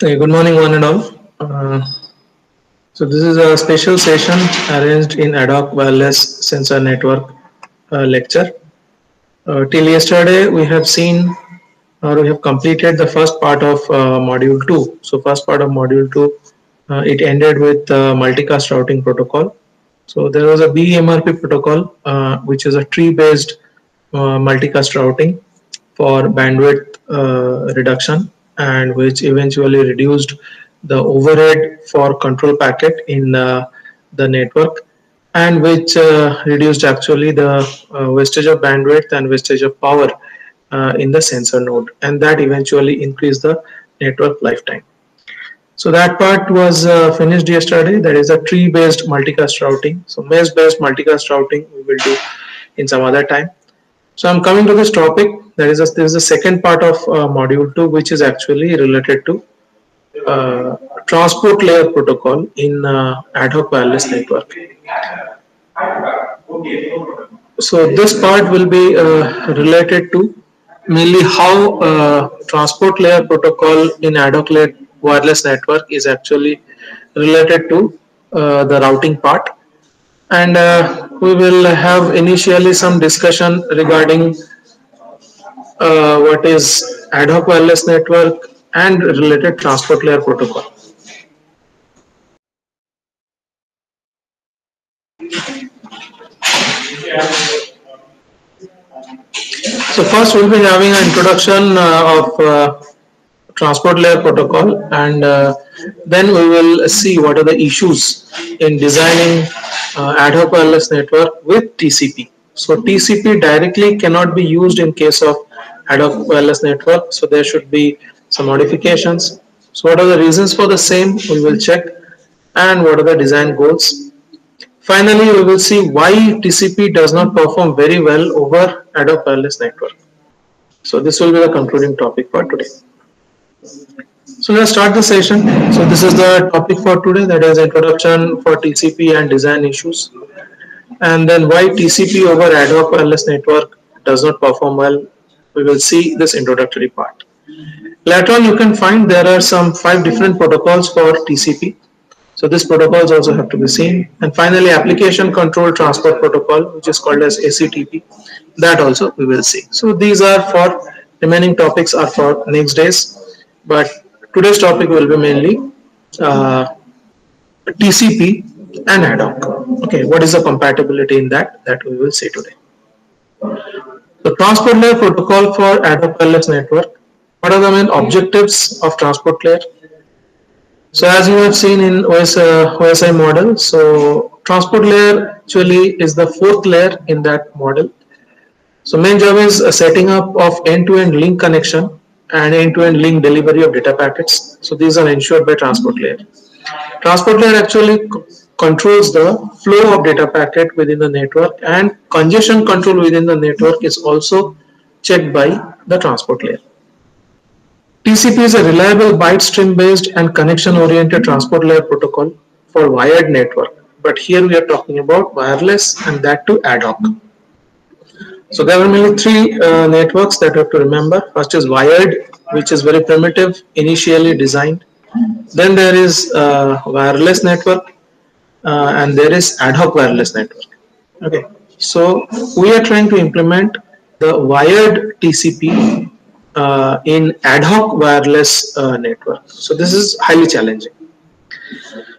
Good morning, one and all. So this is a special session arranged in ad hoc wireless sensor network lecture. Till yesterday, we have seen or we have completed the first part of module 2. So first part of module 2, it ended with multicast routing protocol. So there was a BMRP protocol, which is a tree-based multicast routing for bandwidth reduction, and which eventually reduced the overhead for control packet in the network, and which reduced actually the wastage of bandwidth and wastage of power in the sensor node, and that eventually increased the network lifetime. So that part was finished yesterday. That is a tree-based multicast routing. So mesh-based multicast routing we will do in some other time. So I'm coming to this topic. This is the second part of module 2, which is actually related to transport layer protocol in ad hoc wireless network. So this part will be related to mainly how transport layer protocol in ad hoc wireless network is actually related to the routing part, and we will have initially some discussion regarding what is ad hoc wireless network and related transport layer protocol. So first we'll be having an introduction of transport layer protocol, and then we will see what are the issues in designing ad hoc wireless network with TCP. So TCP directly cannot be used in case of ad hoc wireless network, so there should be some modifications. So what are the reasons for the same, we will check, and what are the design goals. Finally, we will see why TCP does not perform very well over ad hoc wireless network. So this will be the concluding topic for today. So let's start the session. So this is the topic for today, that is introduction for TCP and design issues, and then why TCP over ad hoc wireless network does not perform well. We will see this introductory part. Later on you can find there are some 5 different protocols for TCP. So these protocols also have to be seen. And finally application control transport protocol, which is called as ACTP, that also we will see. So these are for remaining topics are for next days, but today's topic will be mainly TCP and ad hoc. Okay, what is the compatibility in that we will see today. The transport layer protocol for ad hoc wireless network. What are the main objectives of transport layer? So as you have seen in OSI model, so transport layer actually is the 4th layer in that model. So main job is setting up of end-to-end link connection and end-to-end link delivery of data packets. So these are ensured by transport layer. Transport layer actually controls the flow of data packet within the network, and congestion control within the network is also checked by the transport layer. TCP is a reliable byte stream based and connection oriented transport layer protocol for wired network, but here we are talking about wireless, and that too ad hoc. So there are mainly 3 networks that you have to remember. First is wired, which is very primitive, initially designed. Then there is wireless network, and there is ad hoc wireless network. Okay, so we are trying to implement the wired TCP in ad hoc wireless network. So this is highly challenging.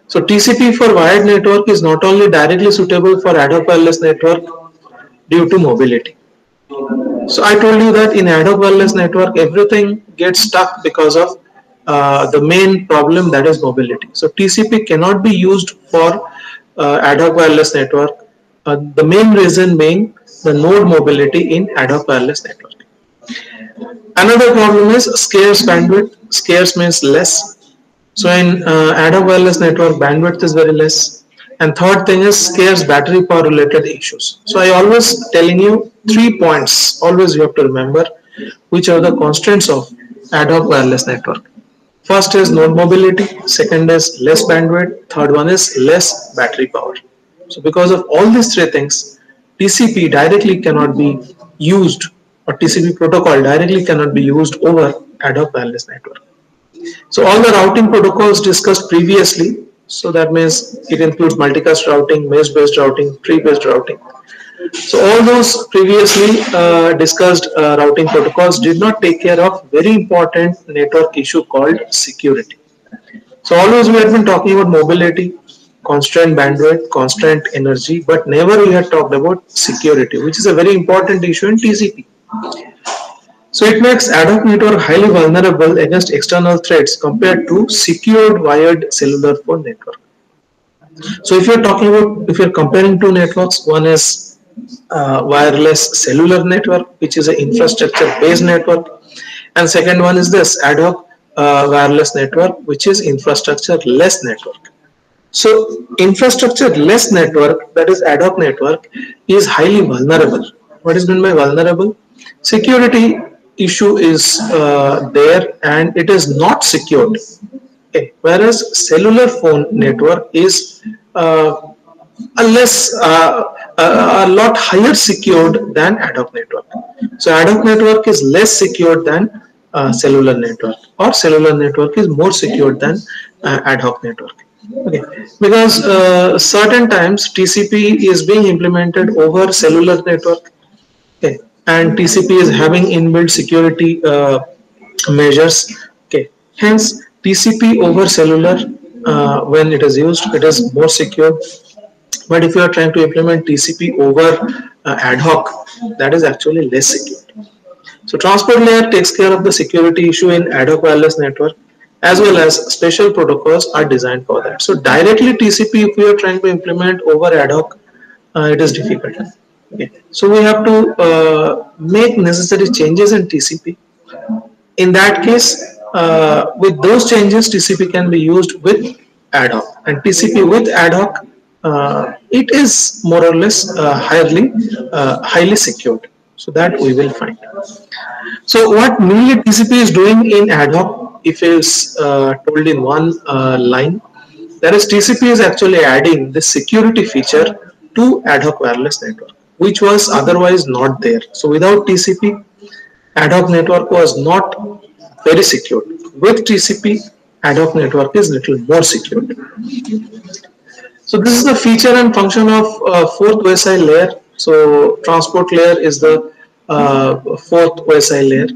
So TCP for wired network is not only directly suitable for ad hoc wireless network due to mobility. So I told you that in ad hoc wireless network everything gets stuck because of the main problem, that is mobility. So TCP cannot be used for ad hoc wireless network. The main reason being the node mobility in ad hoc wireless network. Another problem is scarce bandwidth. Scarce means less. So in ad hoc wireless network, bandwidth is very less. And third thing is scarce battery power related issues. So I always telling you 3 points. Always you have to remember which are the constraints of ad hoc wireless network. First is node mobility. Second is less bandwidth. Third one is less battery power. So because of all these three things, TCP directly cannot be used, or TCP protocol directly cannot be used over ad hoc wireless network. So all the routing protocols discussed previously, so that means it includes multicast routing, mesh-based routing, tree-based routing. So all those previously discussed routing protocols did not take care of very important network issue called security. So always we had been talking about mobility, constant bandwidth, constant energy, but never we had talked about security, which is a very important issue in TCP. So it makes ad hoc network highly vulnerable against external threats compared to secured wired cellular phone network. So if you're comparing two networks, one is wireless cellular network, which is an infrastructure based network, and second one is this ad hoc wireless network, which is infrastructure less network. So infrastructure less network, that is ad hoc network, is highly vulnerable. What is meant by vulnerable? Security issue is there and it is not secured. Okay. Whereas cellular phone network is a less a lot higher secured than ad hoc network. So ad hoc network is less secured than cellular network, or cellular network is more secured than ad hoc network. Okay, because certain times TCP is being implemented over cellular network. Okay, and TCP is having inbuilt security measures. Okay, hence TCP over cellular, when it is used, it is more secure. But if you are trying to implement TCP over ad hoc, that is actually less secure. So transport layer takes care of the security issue in ad hoc wireless network, as well as special protocols are designed for that. So directly TCP, if we are trying to implement over ad hoc, it is difficult. Okay. So we have to make necessary changes in TCP. In that case, with those changes, TCP can be used with ad hoc, and TCP with ad hoc, it is more or less highly secured. So that we will find. So what mainly TCP is doing in ad hoc, if is told in one line, that is TCP is actually adding the security feature to ad hoc wireless network, which was otherwise not there. So without TCP, ad hoc network was not very secure. With TCP, ad hoc network is little more secure. So this is the feature and function of fourth OSI layer. So transport layer is the fourth OSI layer.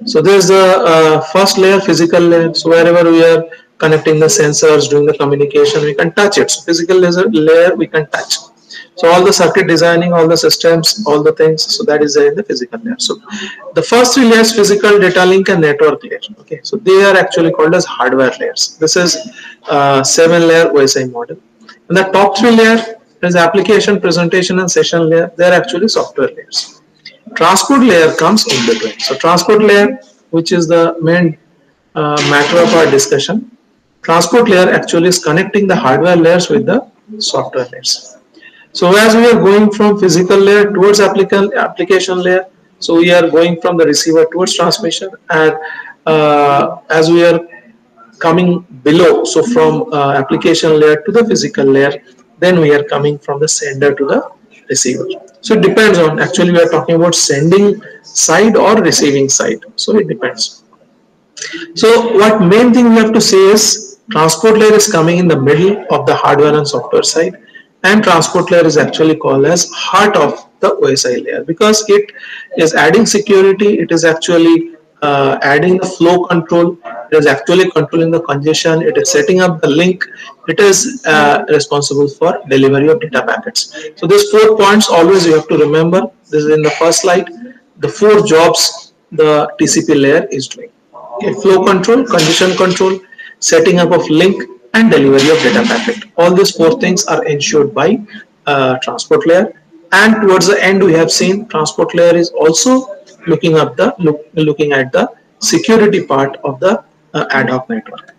So there is the first layer, physical layer. So wherever we are connecting the sensors, doing the communication, we can touch it. So physical layer we can touch. So all the circuit designing, all the systems, all the things. So that is there in the physical layer. So the first three layers, physical, data link, and network layer. Okay, so they are actually called as hardware layers. This is 7-layer OSI model. And the top three layer is application, presentation, and session layer. They are actually software layers. Transport layer comes in between. So transport layer, which is the main matter of our discussion, transport layer actually is connecting the hardware layers with the software layers. So as we are going from physical layer towards application layer, so we are going from the receiver towards transmission, and as we are coming below, so from application layer to the physical layer, then we are coming from the sender to the receiver. So it depends on, actually we are talking about sending side or receiving side, so it depends. So what main thing we have to say is transport layer is coming in the middle of the hardware and software side, and transport layer is actually called as heart of the OSI layer because it is adding security, it is actually adding the flow control, it is actually controlling the congestion, it is setting up the link, it is responsible for delivery of data packets. So these 4 points always you have to remember. This is in the first slide, the 4 jobs the TCP layer is doing. Okay, flow control, congestion control, setting up of link, and delivery of data packet. All these 4 things are ensured by transport layer. And towards the end, we have seen transport layer is also looking at the security part of the ad hoc network.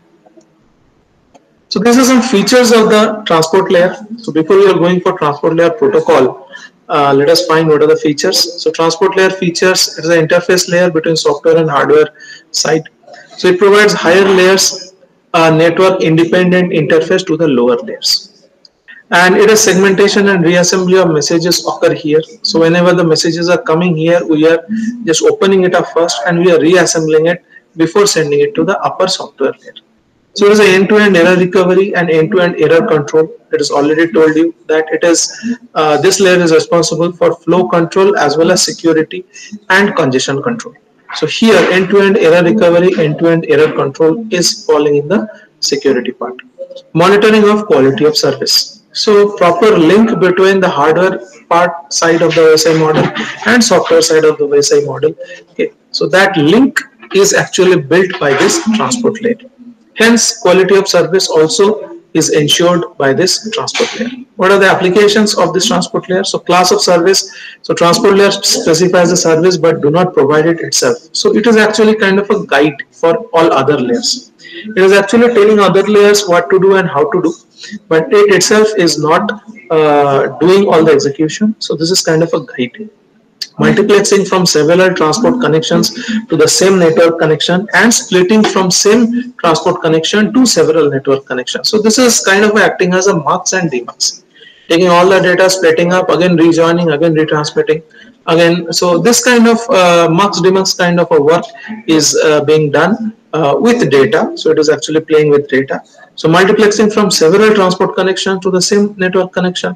So these are some features of the transport layer. So before we are going for transport layer protocol, let us find what are the features. So transport layer features is an interface layer between software and hardware side. So it provides higher layers network independent interface to the lower layers. and it is segmentation and reassembly of messages occur here. So whenever the messages are coming here, we are just opening it up first and we are reassembling it before sending it to the upper software layer. So it is an end-to-end error recovery and end-to-end error control. It is already told you that it is this layer is responsible for flow control as well as security and congestion control. So here end-to-end error recovery, end-to-end error control is falling in the security part. Monitoring of quality of service. So proper link between the hardware part side of the OSI model and software side of the OSI model. Okay, so that link is actually built by this transport layer. Hence, quality of service also is ensured by this transport layer. What are the applications of this transport layer? So class of service. So transport layer specifies the service but do not provide it itself. So it is actually kind of a guide for all other layers. It is actually telling other layers what to do and how to do, but it itself is not doing all the execution. So this is kind of a guide. Multiplexing from several transport connections to the same network connection and splitting from same transport connection to several network connections. So this is kind of acting as a mux and demux, taking all the data, splitting up, again rejoining, again retransmitting again. So this kind of mux demux kind of a work is being done with data. So it is actually playing with data. So multiplexing from several transport connections to the same network connection,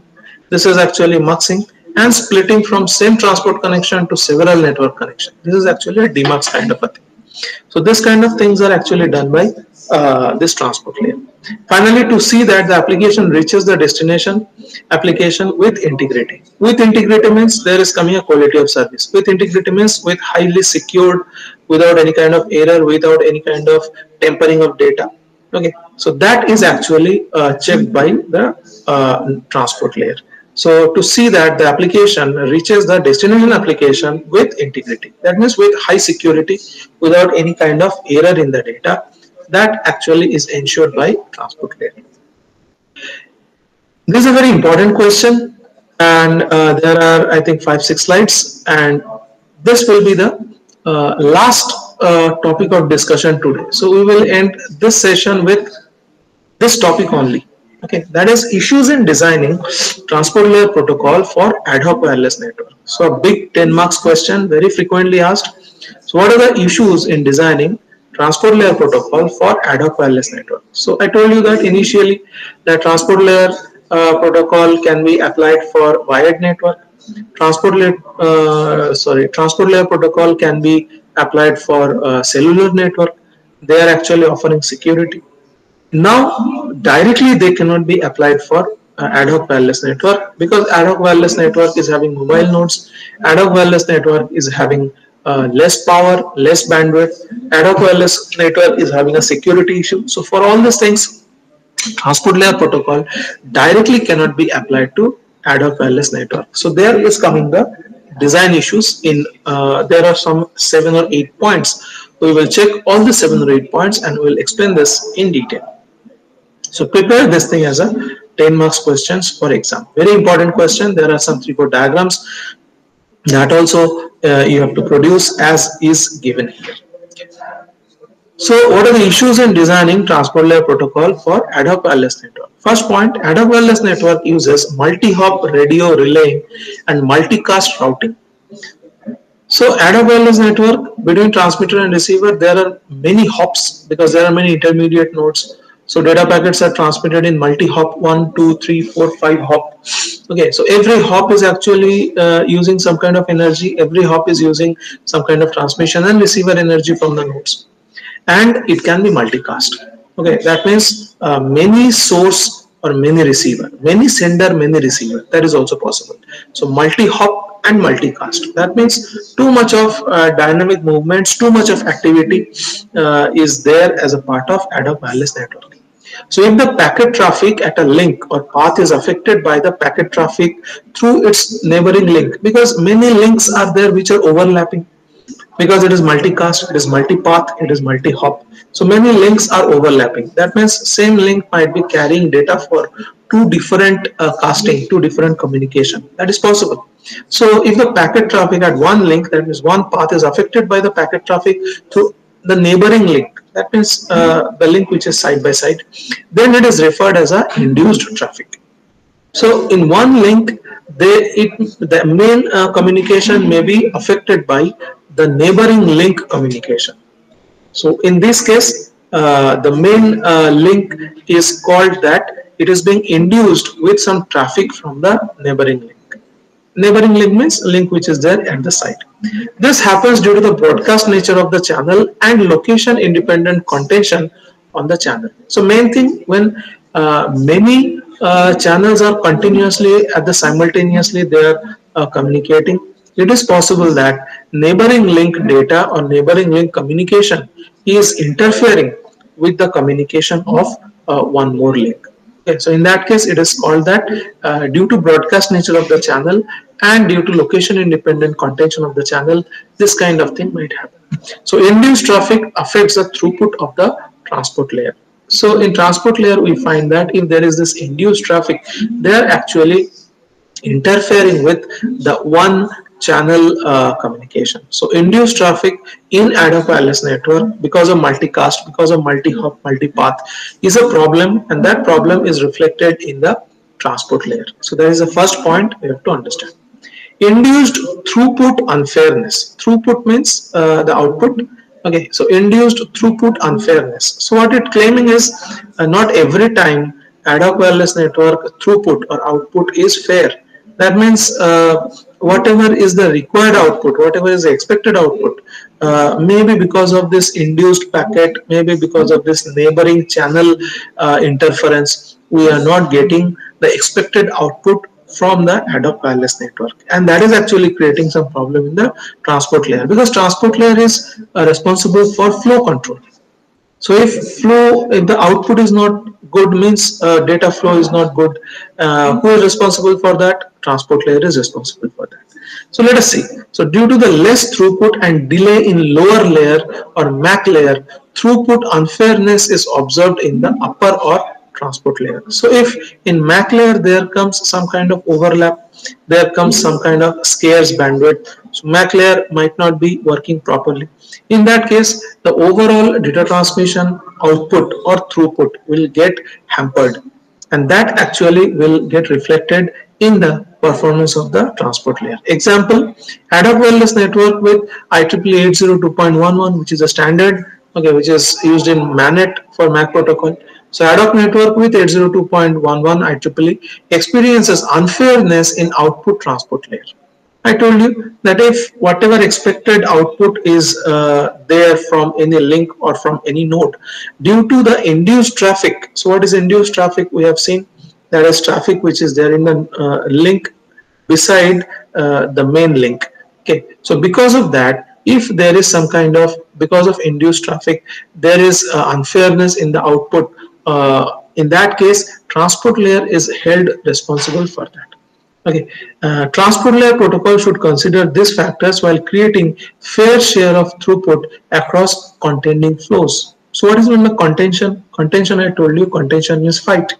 this is actually muxing, and splitting from same transport connection to several network connections. This is actually a demux kind of a thing. So this kind of things are actually done by this transport layer. Finally, to see that the application reaches the destination application with integrity. With integrity means there is coming a quality of service. With integrity means with highly secured, without any kind of error, without any kind of tampering of data. Okay, so that is actually checked by the transport layer. So to see that the application reaches the destination application with integrity, that means with high security, without any kind of error in the data, that actually is ensured by transport layer. This is a very important question, and there are, I think, 5-6 slides, and this will be the last topic of discussion today. So we will end this session with this topic only. Okay, that is issues in designing transport layer protocol for ad hoc wireless network. So a big 10 marks question, very frequently asked. So what are the issues in designing transport layer protocol for ad hoc wireless network? So I told you that initially the transport layer protocol can be applied for wired network. Transport layer protocol can be applied for cellular network. They are actually offering security. Now, directly they cannot be applied for ad hoc wireless network, because ad hoc wireless network is having mobile nodes. Ad hoc wireless network is having less power, less bandwidth. Ad hoc wireless network is having a security issue. So for all these things, transport layer protocol directly cannot be applied to ad hoc wireless network. So there is coming the design issues in there are some 7 or 8 points. We will check all the 7 or 8 points and we will explain this in detail. So prepare this thing as a 10 marks questions for exam. Very important question. There are some 3-4 diagrams that also you have to produce as is given here. So what are the issues in designing transport layer protocol for ad hoc wireless network? First point, ad hoc wireless network uses multi-hop radio relaying and multicast routing. So ad hoc wireless network, between transmitter and receiver, there are many hops because there are many intermediate nodes. So data packets are transmitted in multi-hop 1, 2, 3, 4, 5 hop. Okay, so every hop is actually using some kind of energy. Every hop is using some kind of transmission and receiver energy from the nodes. And it can be multicast. Okay, that means many source or many receiver, many sender, many receiver. That is also possible. So multi-hop and multicast. That means too much of dynamic movements, too much of activity is there as a part of ad hoc wireless network. So if the packet traffic at a link or path is affected by the packet traffic through its neighboring link, because many links are there which are overlapping, because it is multicast, it is multipath, it is multi-hop. So many links are overlapping. That means same link might be carrying data for two different casting, two different communication. That is possible. So if the packet traffic at one link, that means one path, is affected by the packet traffic through the neighboring link, that means the link which is side by side, then it is referred as a induced traffic. So in one link, the main communication may be affected by the neighboring link communication. So in this case, the main link is called that it is being induced with some traffic from the neighboring link. Neighboring link means link which is there at the site. This happens due to the broadcast nature of the channel and location independent contention on the channel. So main thing, when many channels are continuously at the simultaneously they are communicating, it is possible that neighboring link data or neighboring link communication is interfering with the communication of one more link. Okay, so in that case, it is called that due to broadcast nature of the channel and due to location independent contention of the channel, this kind of thing might happen. So induced traffic affects the throughput of the transport layer. So in transport layer, we find that if there is this induced traffic, they are actually interfering with the one channel communication. So induced traffic in ad hoc wireless network because of multicast, because of multi-hop, multipath is a problem, and that problem is reflected in the transport layer. So that is the first point we have to understand. Induced throughput unfairness. Throughput means the output. Okay, so induced throughput unfairness. So what it claiming is not every time ad hoc wireless network throughput or output is fair. That means whatever is the required output, whatever is the expected output, maybe because of this induced packet, maybe because of this neighboring channel interference, we are not getting the expected output from the ad hoc wireless network, and that is actually creating some problem in the transport layer, because transport layer is responsible for flow control. So if the output is not good, means data flow is not good, who is responsible for that? Transport layer is responsible for that. So let us see. So due to the less throughput and delay in lower layer or MAC layer, throughput unfairness is observed in the upper or transport layer. So if in MAC layer there comes some kind of overlap, there comes some kind of scarce bandwidth, so MAC layer might not be working properly. In that case, the overall data transmission output or throughput will get hampered, and that actually will get reflected in the performance of the transport layer. Example, ad hoc wireless network with IEEE 802.11, which is a standard, okay, which is used in MANET for MAC protocol. So ad hoc network with 802.11 IEEE experiences unfairness in output transport layer. I told you that if whatever expected output is there from any link or from any node, due to the induced traffic. So what is induced traffic? We have seen that is traffic which is there in the link beside the main link. Okay, so because of that, if there is some kind of, because of induced traffic, there is unfairness in the output, in that case transport layer is held responsible for that. Okay, transport layer protocol should consider these factors while creating fair share of throughput across contending flows. So what is meant by contention? Contention, I told you, contention means fight.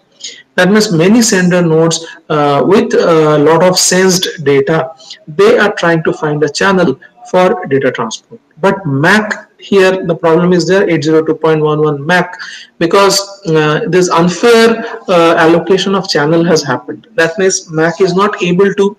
That means many sender nodes with a lot of sensed data, they are trying to find a channel for data transport. But MAC here, the problem is there, 802.11 MAC, because this unfair allocation of channel has happened. That means MAC is not able to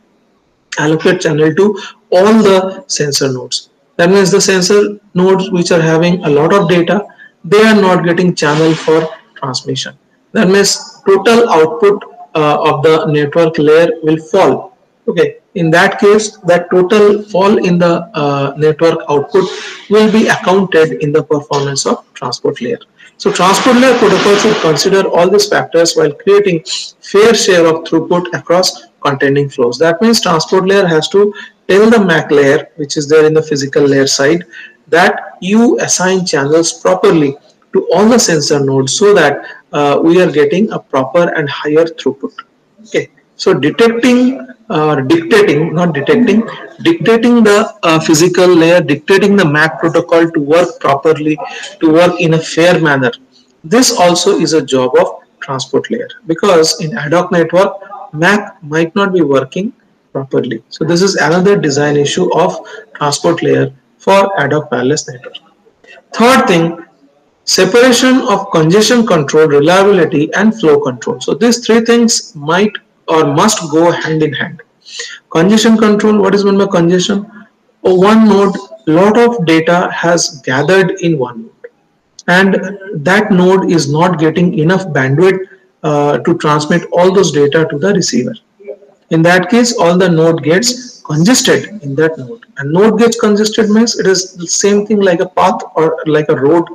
allocate channel to all the sensor nodes. That means the sensor nodes which are having a lot of data, they are not getting channel for transmission. That means total output of the network layer will fall. Okay, in that case, that total fall in the network output will be accounted in the performance of transport layer. So transport layer protocol should consider all these factors while creating fair share of throughput across contending flows. That means transport layer has to tell the MAC layer, which is there in the physical layer side, that you assign channels properly to all the sensor nodes so that we are getting a proper and higher throughput. Okay, so detecting or dictating, not detecting, dictating the physical layer, dictating the MAC protocol to work properly, to work in a fair manner. This also is a job of transport layer, because in ad hoc network, MAC might not be working properly. So this is another design issue of transport layer for ad hoc wireless network. Third thing, separation of congestion control, reliability, and flow control. So these three things might or must go hand in hand. Congestion control, what is meant by congestion? One node, lot of data has gathered in one node, and that node is not getting enough bandwidth to transmit all those data to the receiver. In that case, all the node gets congested in that node. And node gets congested means it is the same thing like a path or like a road.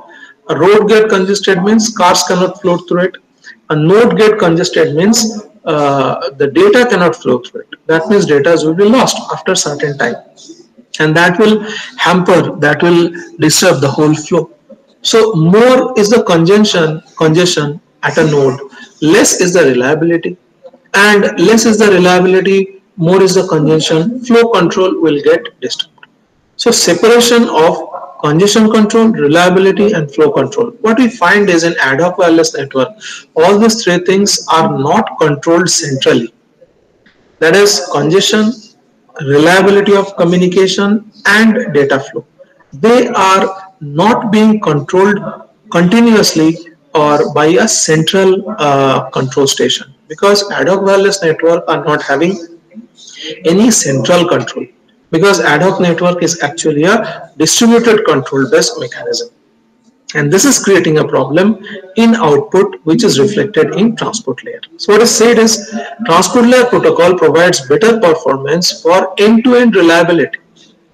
A road get congested means cars cannot flow through it. A node get congested means the data cannot flow through it. That means data will be lost after certain time, and that will hamper, that will disturb the whole flow. So more is the congestion at a node, less is the reliability, and less is the reliability, more is the congestion, flow control will get disturbed. So separation of congestion control, reliability and flow control. What we find is in ad hoc wireless network, all these three things are not controlled centrally. That is congestion, reliability of communication and data flow. They are not being controlled continuously or by a central control station, because ad hoc wireless network are not having any central control, because ad hoc network is actually a distributed control based mechanism, and this is creating a problem in output which is reflected in transport layer. So what is said is transport layer protocol provides better performance for end-to-end reliability.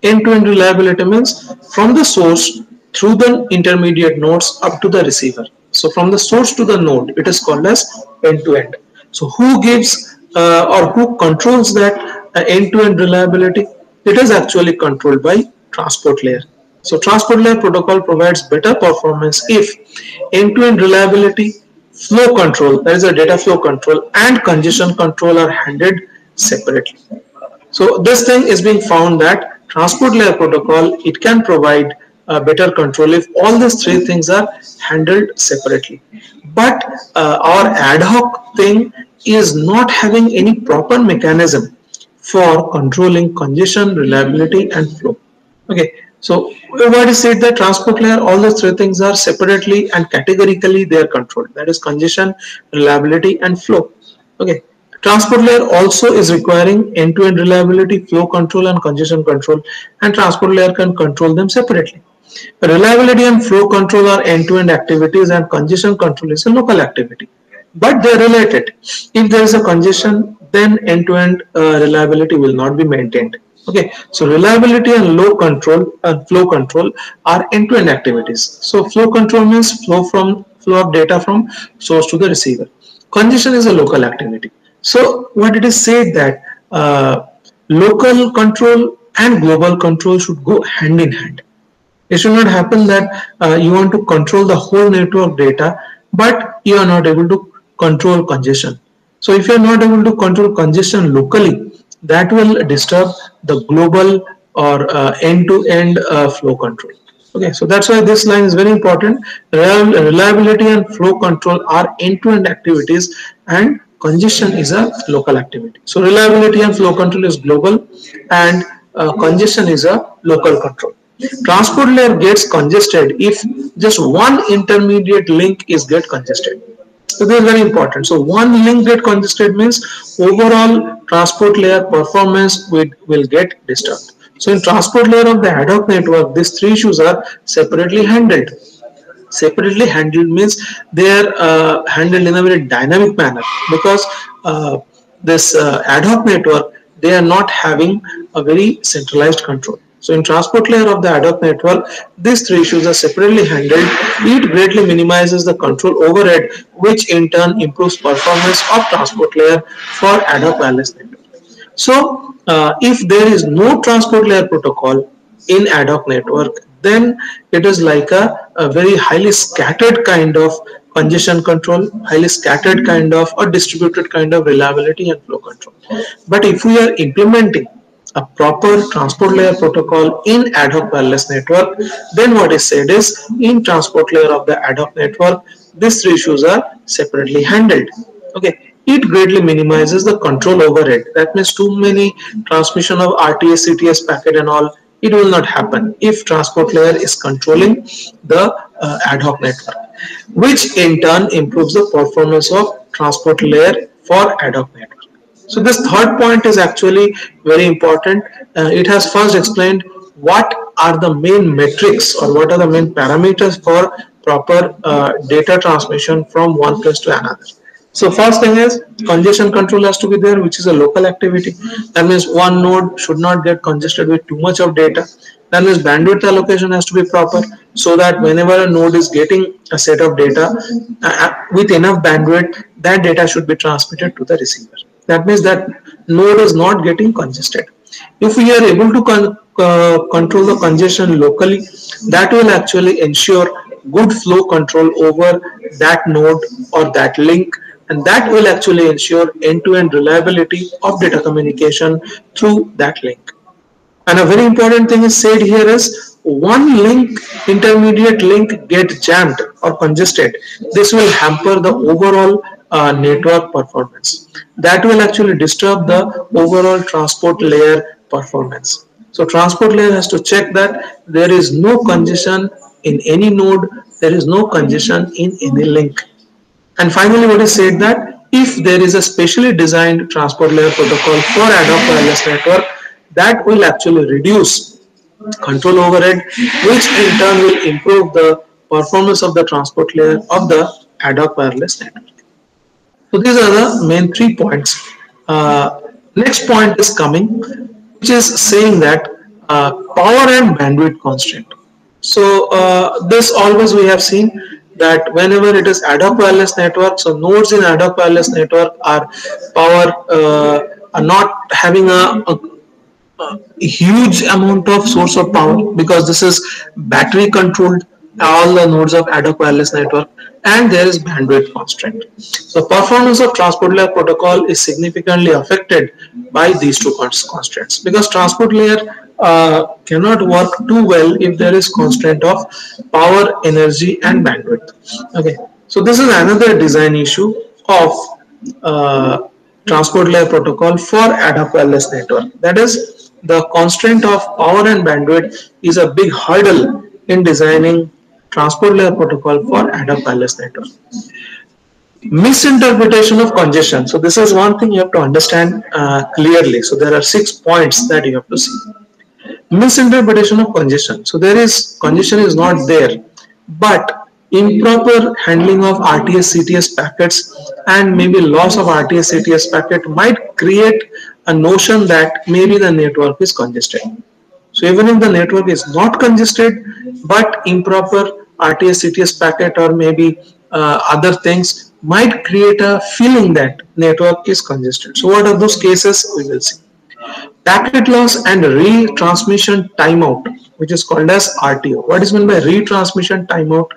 End-to-end reliability means from the source through the intermediate nodes up to the receiver. So from the source to the node, it is called as end-to-end. So who gives or who controls that end-to-end reliability? It is actually controlled by transport layer. So transport layer protocol provides better performance if end-to-end reliability, flow control, that is a data flow control, and congestion control are handled separately. So this thing is being found that transport layer protocol, it can provide better control if all these three things are handled separately. But our ad hoc thing is not having any proper mechanism for controlling congestion, reliability and flow. Okay, so what is said that transport layer, all those three things are separately and categorically they are controlled. That is congestion, reliability and flow. Okay, transport layer also is requiring end-to-end reliability, flow control and congestion control, and transport layer can control them separately. Reliability and flow control are end-to-end activities and congestion control is a local activity, but they are related. If there is a congestion, then end-to-end reliability will not be maintained. Okay, so reliability and low control and flow control are end-to-end activities. So flow control means flow of data from source to the receiver. Congestion is a local activity. So what it is said that local control and global control should go hand in hand. It should not happen that you want to control the whole network data, but you are not able to control congestion. So if you are not able to control congestion locally, that will disturb the global or end-to-end flow control. Okay, so that's why this line is very important. Reliability and flow control are end-to-end activities and congestion is a local activity. So reliability and flow control is global and congestion is a local control. Transport layer gets congested if just one intermediate link is get congested. So this is very important. So one link get congested means overall transport layer performance will get disturbed. So in transport layer of the ad hoc network, these three issues are separately handled. Separately handled means they are handled in a very dynamic manner, because this ad hoc network, they are not having a very centralized control. So in transport layer of the ad hoc network, these three issues are separately handled. It greatly minimizes the control overhead, which in turn improves performance of transport layer for ad hoc wireless network. So if there is no transport layer protocol in ad hoc network, then it is like a very highly scattered kind of congestion control, highly scattered kind of or distributed kind of reliability and flow control. But if we are implementing a proper transport layer protocol in ad hoc wireless network, then what is said is in transport layer of the ad hoc network, these three issues are separately handled. Okay, it greatly minimizes the control overhead. That means too many transmission of RTS, CTS packet and all, it will not happen if transport layer is controlling the ad hoc network, which in turn improves the performance of transport layer for ad hoc network. So this third point is actually very important. It has first explained what are the main metrics or what are the main parameters for proper data transmission from one place to another. So first thing is congestion control has to be there, which is a local activity. That means one node should not get congested with too much of data. That means bandwidth allocation has to be proper, so that whenever a node is getting a set of data with enough bandwidth, that data should be transmitted to the receiver. That means that node is not getting congested. If we are able to control the congestion locally, that will actually ensure good flow control over that node or that link, and that will actually ensure end-to-end reliability of data communication through that link. And a very important thing is said here is one link, intermediate link get jammed or congested. This will hamper the overall network performance. That will actually disturb the overall transport layer performance. So transport layer has to check that there is no congestion in any node, there is no congestion in any link. And finally, what is said that if there is a specially designed transport layer protocol for ad hoc wireless network, that will actually reduce control overhead, which in turn will improve the performance of the transport layer of the ad hoc wireless network. So these are the main 3 points. Next point is coming, which is saying that power and bandwidth constraint. So this always we have seen that whenever it is ad hoc wireless network, so nodes in ad hoc wireless network are power are not having a huge amount of source of power, because this is battery controlled, all the nodes of ad hoc wireless network, and there is bandwidth constraint. So performance of transport layer protocol is significantly affected by these two constraints, because transport layer cannot work too well if there is constraint of power, energy and bandwidth. Okay, so this is another design issue of transport layer protocol for ad hoc wireless network. That is, the constraint of power and bandwidth is a big hurdle in designing transport layer protocol for ad hoc wireless network. Misinterpretation of congestion. So this is one thing you have to understand clearly. So there are 6 points that you have to see. Misinterpretation of congestion. So there is congestion is not there, but improper handling of RTS CTS packets and maybe loss of RTS CTS packet might create a notion that maybe the network is congested. So even if the network is not congested, but improper RTS CTS packet or maybe other things might create a feeling that network is congested. So what are those cases? We will see. Packet loss and retransmission timeout, which is called as RTO. What is meant by retransmission timeout?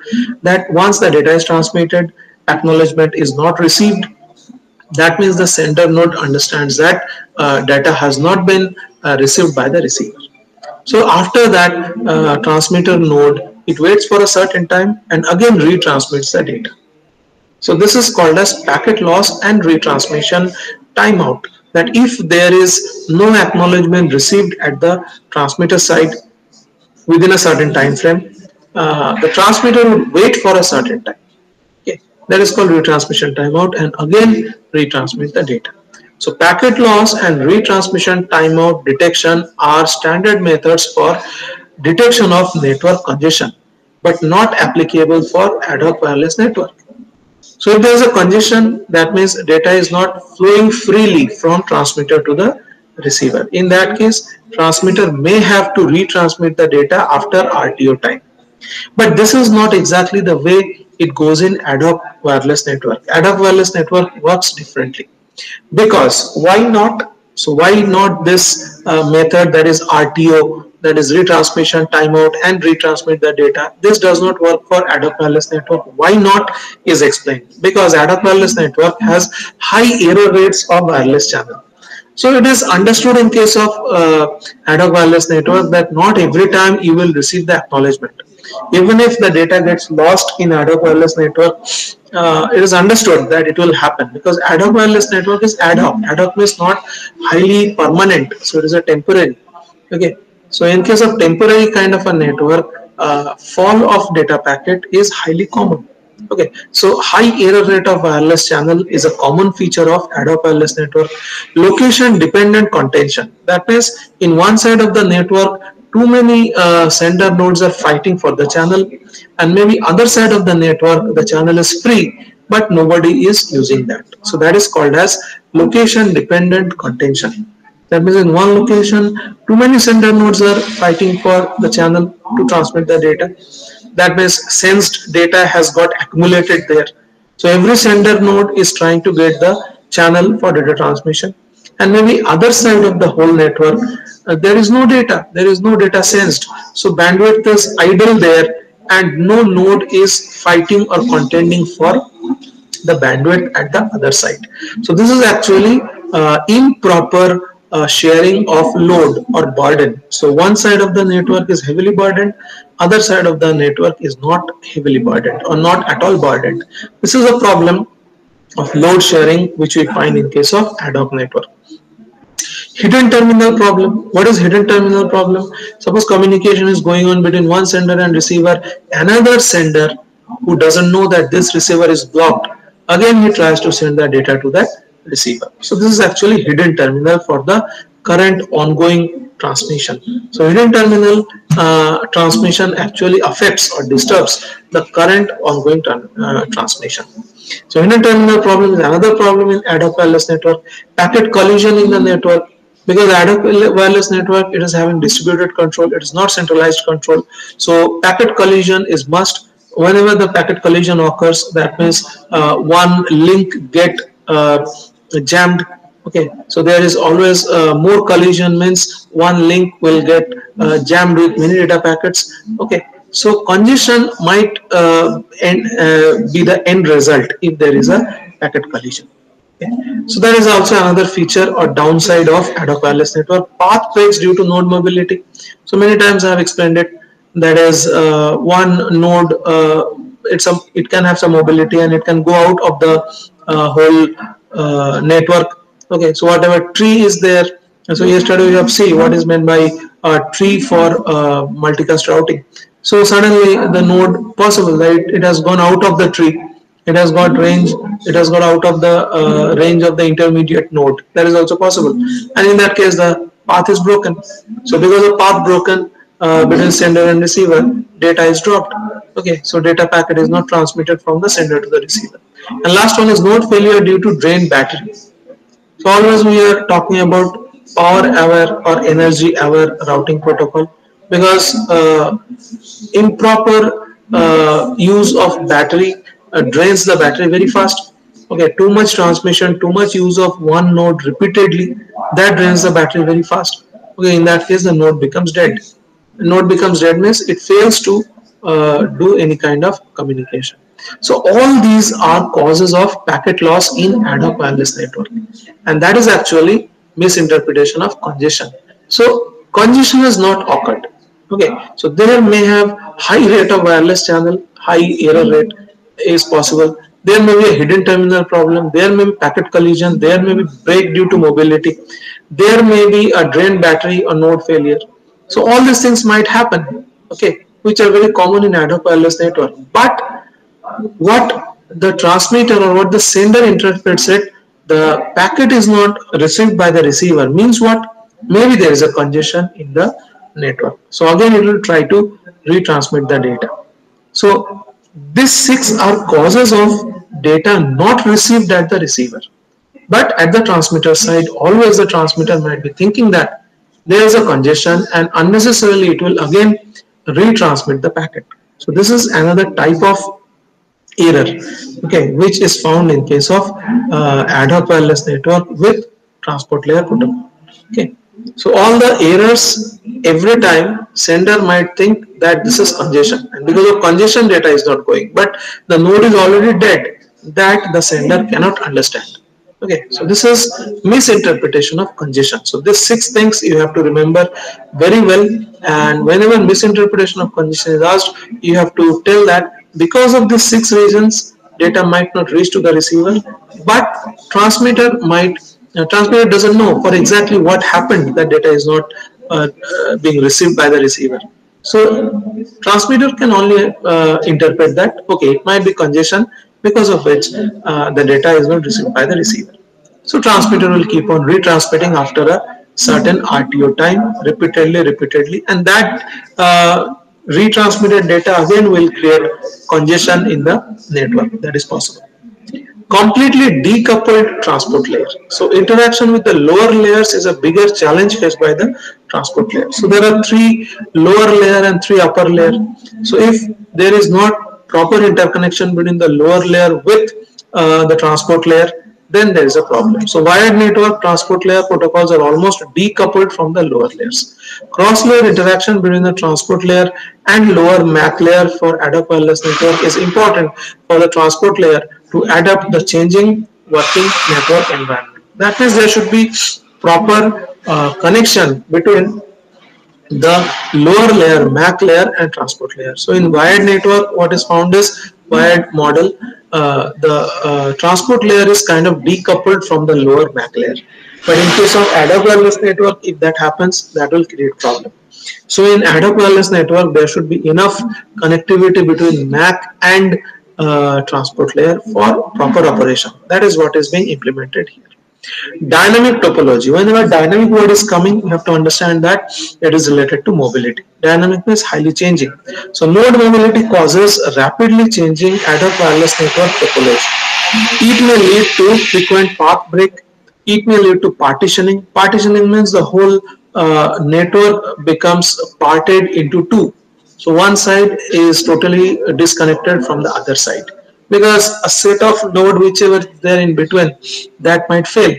That once the data is transmitted, acknowledgement is not received. That means the sender node understands that data has not been received by the receiver. So after that, transmitter node, it waits for a certain time and again retransmits the data. So this is called as packet loss and retransmission timeout. That if there is no acknowledgement received at the transmitter side within a certain time frame, the transmitter would wait for a certain time. Okay. That is called retransmission timeout, and again retransmit the data. So packet loss and retransmission timeout detection are standard methods for detection of network congestion, but not applicable for ad hoc wireless network. So if there is a congestion, that means data is not flowing freely from transmitter to the receiver. In that case, transmitter may have to retransmit the data after RTO time. But this is not exactly the way it goes in ad hoc wireless network. Ad hoc wireless network works differently. Because why not? So why not this method, that is RTO, that is retransmission timeout, and retransmit the data? This does not work for ad hoc wireless network. Why not is explained. Because ad hoc wireless network has high error rates of wireless channel. So it is understood in case of ad hoc wireless network that not every time you will receive the acknowledgement. Even if the data gets lost in ad hoc wireless network, it is understood that it will happen, because ad hoc wireless network is ad hoc. Ad hoc means not highly permanent, so it is a temporary. Okay, so in case of temporary kind of a network, fall of data packet is highly common. Okay, so high error rate of wireless channel is a common feature of ad hoc wireless network. Location dependent contention. That means in one side of the network, too many sender nodes are fighting for the channel, and maybe other side of the network, the channel is free, but nobody is using that. So that is called as location dependent contention. That means in one location, too many sender nodes are fighting for the channel to transmit the data. That means sensed data has got accumulated there. So every sender node is trying to get the channel for data transmission. And maybe other side of the whole network, there is no data. There is no data sensed. So bandwidth is idle there, and no node is fighting or contending for the bandwidth at the other side. So this is actually improper sharing of load or burden. So one side of the network is heavily burdened, other side of the network is not heavily burdened or not at all burdened. This is a problem of load sharing which we find in case of ad hoc network. Hidden terminal problem. What is hidden terminal problem? Suppose communication is going on between one sender and receiver, another sender who doesn't know that this receiver is blocked, again he tries to send the data to that receiver. So this is actually hidden terminal for the current ongoing transmission. So hidden terminal transmission actually affects or disturbs the current ongoing transmission. So hidden terminal problem is another problem in ad hoc wireless network. Packet collision in the network, because ad hoc wireless network, it is having distributed control, it is not centralized control. So packet collision is must. Whenever the packet collision occurs, that means one link get jammed. Okay, so there is always more collision, means one link will get jammed with many data packets. Okay, so congestion might be the end result if there is a packet collision. Okay. So that is also another feature or downside of ad hoc wireless network. Path breaks due to node mobility. So many times I have explained it. That is one node. It can have some mobility and it can go out of the whole network. Okay. So whatever tree is there. So yesterday we have seen what is meant by tree for multicast routing. So suddenly the node possible that it has gone out of the tree, it has got range, it has got out of the range of the intermediate node. That is also possible, and in that case the path is broken. So because of path broken between sender and receiver, data is dropped. Okay, so data packet is not transmitted from the sender to the receiver. And last one is node failure due to drained battery. So always we are talking about power aware or energy aware routing protocol, because improper use of battery drains the battery very fast. Okay, too much transmission, too much use of one node repeatedly, that drains the battery very fast. Okay, in that case the node becomes dead. The node becomes dead means it fails to do any kind of communication. So all these are causes of packet loss in ad hoc wireless network, and that is actually misinterpretation of congestion. So congestion has not occurred. Okay, so there may have high rate of wireless channel, high error rate is possible. There may be a hidden terminal problem. There may be packet collision. There may be break due to mobility. There may be a drained battery or node failure. So all these things might happen. Okay, which are very common in ad hoc wireless network. But what the transmitter or what the sender interprets it, the packet is not received by the receiver, means what? Maybe there is a congestion in the network. So again it will try to retransmit the data. So these six are causes of data not received at the receiver. But at the transmitter side, always the transmitter might be thinking that there is a congestion and unnecessarily it will again retransmit the packet. So this is another type of error, okay, which is found in case of ad hoc wireless network with transport layer protocol. Okay, so all the errors, every time sender might think that this is congestion, and because of congestion data is not going, but the node is already dead, that the sender cannot understand. Okay, so this is misinterpretation of congestion. So these six things you have to remember very well, and whenever misinterpretation of congestion is asked, you have to tell that because of these six reasons, data might not reach to the receiver, but transmitter doesn't know for exactly what happened that data is not being received by the receiver. So transmitter can only interpret that, okay, it might be congestion because of which the data is not received by the receiver. So transmitter will keep on retransmitting after a certain RTO time, repeatedly, and that retransmitted data again will create congestion in the network. That is possible. Completely decoupled transport layer. So interaction with the lower layers is a bigger challenge faced by the transport layer. So there are three lower layer and three upper layer. So if there is not proper interconnection between the lower layer with the transport layer, then there is a problem. So wired network transport layer protocols are almost decoupled from the lower layers. Cross-layer interaction between the transport layer and lower MAC layer for ad hoc wireless network is important for the transport layer to adapt the changing working network environment. That means there should be proper connection between the lower layer, MAC layer and transport layer. So in wired network, what is found is wired model. The transport layer is kind of decoupled from the lower MAC layer. But in case of ad hoc wireless network, if that happens, that will create problem. So in ad hoc wireless network, there should be enough connectivity between MAC and transport layer for proper operation. That is what is being implemented here. Dynamic topology. Whenever dynamic word is coming, you have to understand that it is related to mobility. Dynamic means highly changing. So node mobility causes rapidly changing ad hoc wireless network topology. It may lead to frequent path break. It may lead to partitioning. Partitioning means the whole network becomes parted into two. So one side is totally disconnected from the other side, because a set of node whichever there in between, that might fail,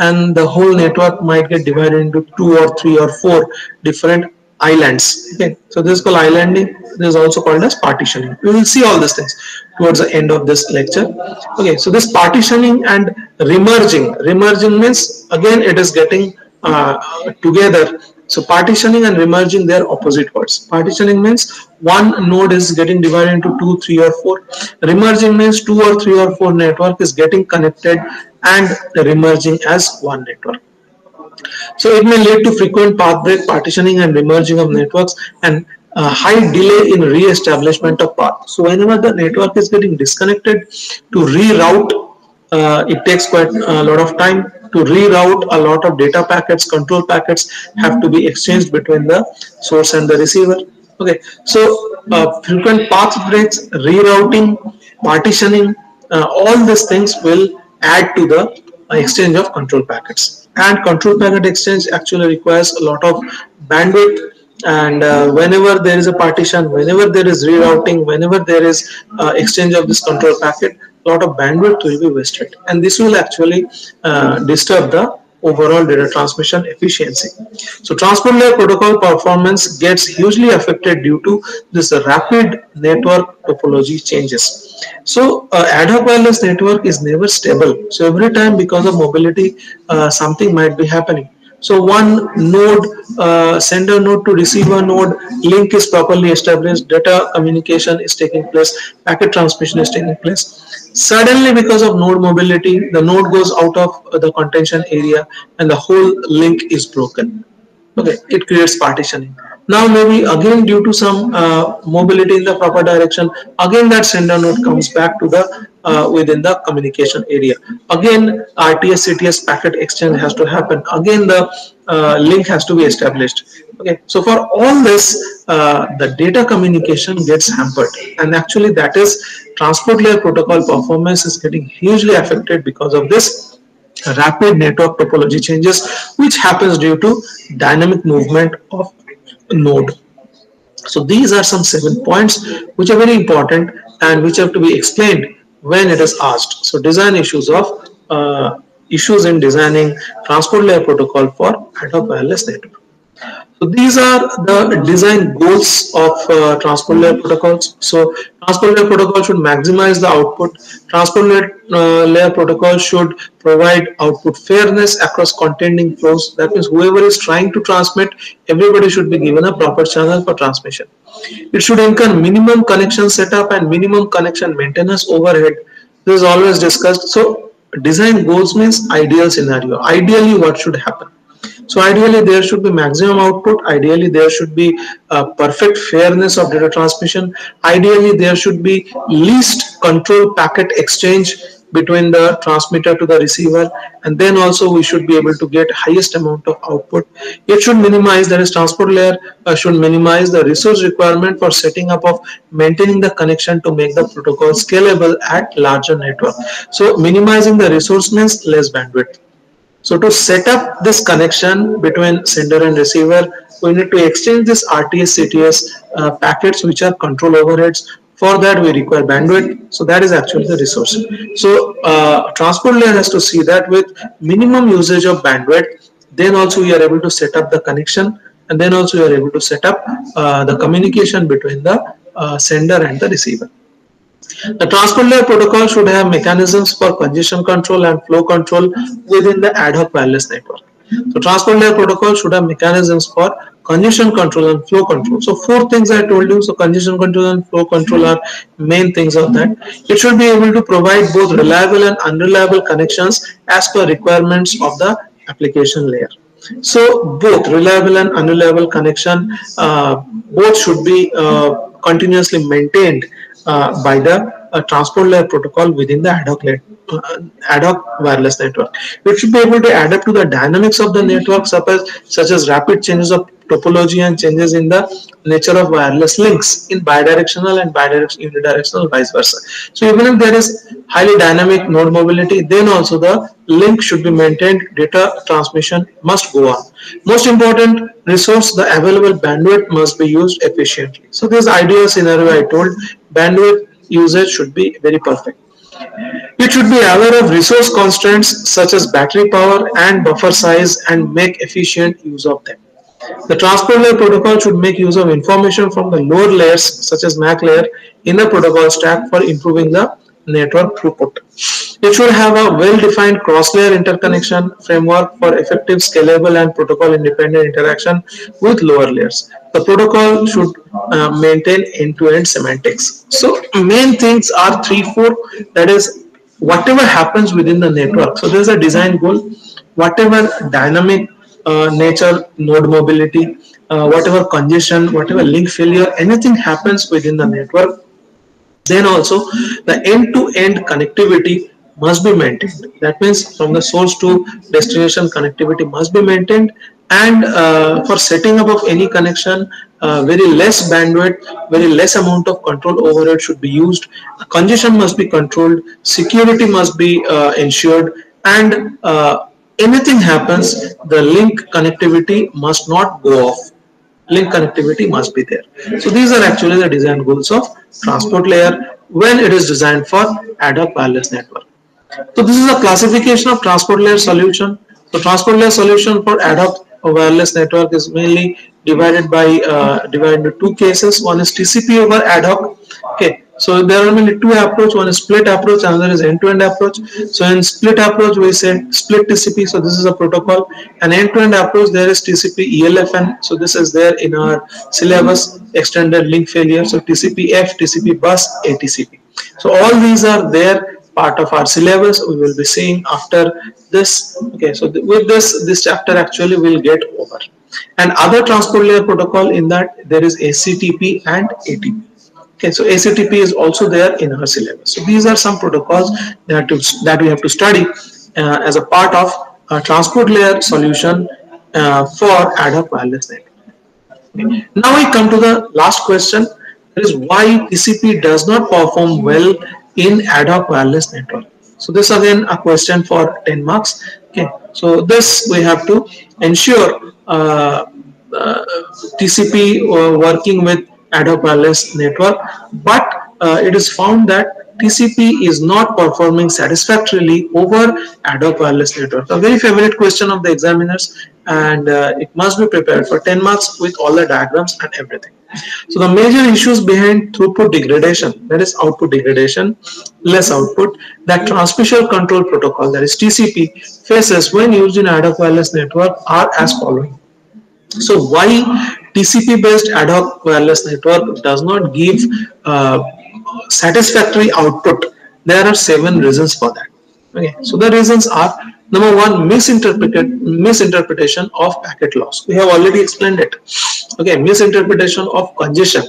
and the whole network might get divided into two or three or four different islands. Okay, so this is called islanding. This is also called as partitioning. We will see all these things towards the end of this lecture. Okay, so this partitioning and remerging means again it is getting together. So partitioning and remerging, they are opposite words. Partitioning means one node is getting divided into two, three or four. Remerging means two or three or four network is getting connected and remerging as one network. So it may lead to frequent path break, partitioning and remerging of networks, and high delay in re-establishment of path. So whenever the network is getting disconnected, to reroute, it takes quite a lot of time. To reroute, a lot of data packets, control packets have to be exchanged between the source and the receiver. Okay, so frequent path breaks, rerouting, partitioning, all these things will add to the exchange of control packets. And control packet exchange actually requires a lot of bandwidth, and whenever there is a partition, whenever there is rerouting, whenever there is exchange of this control packet, a lot of bandwidth will be wasted, and this will actually disturb the overall data transmission efficiency. So transport layer protocol performance gets hugely affected due to this rapid network topology changes. So ad hoc wireless network is never stable. So every time, because of mobility, something might be happening. So one node, sender node to receiver node, link is properly established, data communication is taking place, packet transmission is taking place. Suddenly, because of node mobility, the node goes out of the contention area and the whole link is broken. Okay, it creates partitioning. Now maybe again due to some mobility in the proper direction, again that sender node comes back to the within the communication area. Again RTS CTS packet exchange has to happen. Again the link has to be established. Okay, so for all this, the data communication gets hampered, and actually that is transport layer protocol performance is getting hugely affected because of this rapid network topology changes, which happens due to dynamic movement of node. So these are some 7 points which are very important and which have to be explained when it is asked. So design issues of issues in designing transport layer protocol for ad hoc wireless network. So these are the design goals of transport layer protocols. So transport layer protocol should maximize the output. Transport layer protocol should provide output fairness across contending flows. That means whoever is trying to transmit, everybody should be given a proper channel for transmission. It should incur minimum connection setup and minimum connection maintenance overhead. This is always discussed. So design goals means ideal scenario. Ideally, what should happen? So ideally there should be maximum output, ideally there should be perfect fairness of data transmission, ideally there should be least control packet exchange between the transmitter to the receiver, and then also we should be able to get highest amount of output. It should minimize, that is transport layer should minimize the resource requirement for setting up of maintaining the connection to make the protocol scalable at larger network. So minimizing the resource means less bandwidth. So to set up this connection between sender and receiver, we need to exchange this RTS CTS packets, which are control overheads. For that we require bandwidth. So that is actually the resource. So transport layer has to see that with minimum usage of bandwidth, then also we are able to set up the connection, and then also we are able to set up the communication between the sender and the receiver. The transport layer protocol should have mechanisms for congestion control and flow control within the ad hoc wireless network. So transport layer protocol should have mechanisms for congestion control and flow control. So four things I told you. So congestion control and flow control are main things of that. It should be able to provide both reliable and unreliable connections as per requirements of the application layer. So both reliable and unreliable connection, both should be continuously maintained by the transport layer protocol within the ad hoc wireless network. It should be able to adapt to the dynamics of the network, such as rapid changes of topology and changes in the nature of wireless links in bidirectional and unidirectional, vice versa. So even if there is highly dynamic node mobility, then also the link should be maintained, data transmission must go on. Most important resource, the available bandwidth must be used efficiently. So this ideal scenario I told, bandwidth usage should be very perfect. It should be aware of resource constraints such as battery power and buffer size and make efficient use of them. The transport layer protocol should make use of information from the lower layers such as MAC layer in the protocol stack for improving the network throughput. It should have a well-defined cross-layer interconnection framework for effective, scalable, and protocol-independent interaction with lower layers. The protocol should maintain end-to-end semantics. So main things are 3-4, that is whatever happens within the network. So there's a design goal, whatever dynamic nature, node mobility, whatever congestion, whatever link failure, anything happens within the network, then also the end-to-end connectivity must be maintained. That means from the source to destination connectivity must be maintained, and for setting up of any connection, very less bandwidth, very less amount of control overhead should be used. Congestion must be controlled, security must be ensured, and anything happens, the link connectivity must not go off. Link connectivity must be there. So these are actually the design goals of transport layer when it is designed for ad hoc wireless network. So this is a classification of transport layer solution. So transport layer solution for ad hoc wireless network is mainly divided into two cases. One is TCP over ad hoc. Okay, so there are mainly two approaches. One is split approach, another is end-to-end approach. So in split approach, we say split TCP. So this is a protocol. And end-to-end approach, there is TCP ELFN. So this is there in our syllabus, extended link failure. So TCP-F, TCP bus, ATCP. So all these are there, part of our syllabus. We will be seeing after this. Okay, so with this chapter actually will get over. And other transport layer protocol, in that there is ACTP and ATP. Okay, so ACTP is also there in our syllabus. So these are some protocols that we have to study as a part of a transport layer solution for ad hoc wireless network. Okay. Now we come to the last question. That is why TCP does not perform well in ad hoc wireless network. So this again a question for 10 marks. Okay, so this we have to ensure TCP working with ad hoc wireless network, but it is found that TCP is not performing satisfactorily over ad hoc wireless network. A very favorite question of the examiners, and it must be prepared for 10 marks with all the diagrams and everything. So the major issues behind throughput degradation, that is output degradation, less output, that transmission control protocol, that is TCP, faces when used in ad hoc wireless network are as following. So why TCP based ad hoc wireless network does not give satisfactory output? There are 7 reasons for that. Okay, so the reasons are Number one, misinterpretation of packet loss. We have already explained it. Okay, misinterpretation of congestion.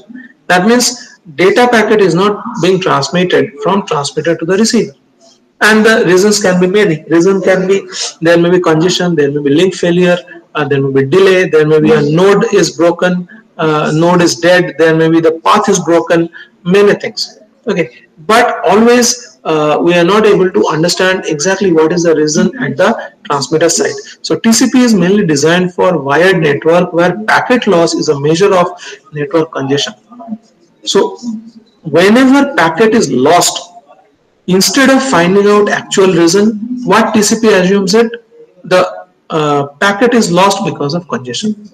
That means data packet is not being transmitted from transmitter to the receiver. And the reasons can be many. Reason can be there may be congestion, there may be link failure, there may be delay, there may be a node is broken, node is dead, there may be the path is broken, many things. Okay, but always we are not able to understand exactly what is the reason at the transmitter side. So TCP is mainly designed for wired network where packet loss is a measure of network congestion. So whenever packet is lost, instead of finding out actual reason, what TCP assumes it, the packet is lost because of congestion.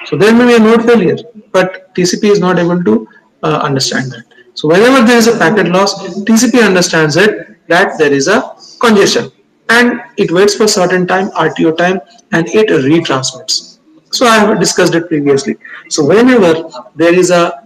So there may be a node failure, but TCP is not able to understand that. So whenever there is a packet loss, TCP understands it that there is a congestion, and it waits for certain time, RTO time, and it retransmits. So I have discussed it previously. So whenever there is a